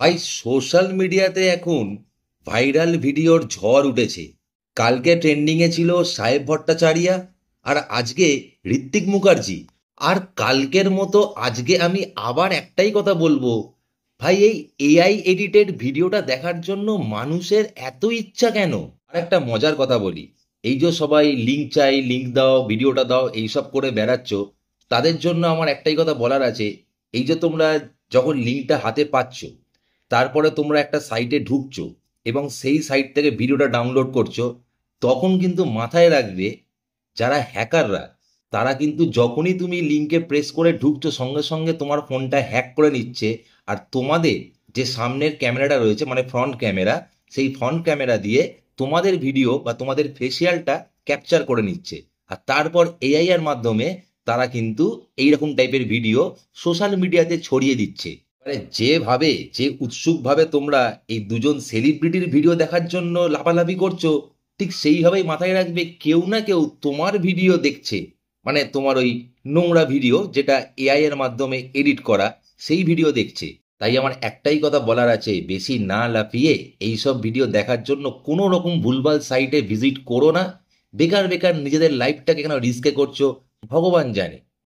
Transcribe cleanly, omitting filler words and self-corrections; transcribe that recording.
ভাই, সোশ্যাল মিডিয়াতে এখন ভাইরাল ভিডিওর ঝড় উঠেছে। কালকে ট্রেন্ডিংয়ে ছিল সাহেব ভট্টাচার্য, আর আজকে ঋত্বিক মুখার্জি। আর কালকের মতো আজকে আমি আবার একটাই কথা বলবো, ভাই এই এআই এডিটেড ভিডিওটা দেখার জন্য মানুষের এত ইচ্ছা কেন? আর একটা মজার কথা বলি, এই যে সবাই লিঙ্ক চাই, লিঙ্ক দাও, ভিডিওটা দাও, এইসব করে বেড়াচ্ছ, তাদের জন্য আমার একটাই কথা বলার আছে। এই যে তোমরা যখন লিঙ্কটা হাতে পাচ্ছ, তারপরে তোমরা একটা সাইটে ঢুকছো এবং সেই সাইট থেকে ভিডিওটা ডাউনলোড করছো, তখন কিন্তু মাথায় রাখবে, যারা হ্যাকাররা, তারা কিন্তু যখনই তুমি লিঙ্কে প্রেস করে ঢুকছো, সঙ্গে সঙ্গে তোমার ফোনটা হ্যাক করে নিচ্ছে। আর তোমাদের যে সামনের ক্যামেরাটা রয়েছে, মানে ফ্রন্ট ক্যামেরা, সেই ফ্রন্ট ক্যামেরা দিয়ে তোমাদের ভিডিও বা তোমাদের ফেসিয়ালটা ক্যাপচার করে নিচ্ছে। আর তারপর এআই এর মাধ্যমে তারা কিন্তু এইরকম টাইপের ভিডিও সোশ্যাল মিডিয়াতে ছড়িয়ে দিচ্ছে। মানে যেভাবে, যে উৎসুকভাবে তোমরা এই দুজন সেলিব্রিটির ভিডিও দেখার জন্য লাফালাফি করছো, ঠিক সেইভাবেই মাথায় রাখবে কেউ না কেউ তোমার ভিডিও দেখছে। মানে তোমার ওই নোংরা ভিডিও, যেটা এআই এর মাধ্যমে এডিট করা, সেই ভিডিও দেখছে। তাই আমার একটাই কথা বলার আছে, বেশি না লাফিয়ে এইসব ভিডিও দেখার জন্য কোনো রকম ভুলভাল সাইটে ভিজিট করো না। বেকার বেকার নিজেদের লাইফটাকে কেন রিস্কে করছো, ভগবান জানে।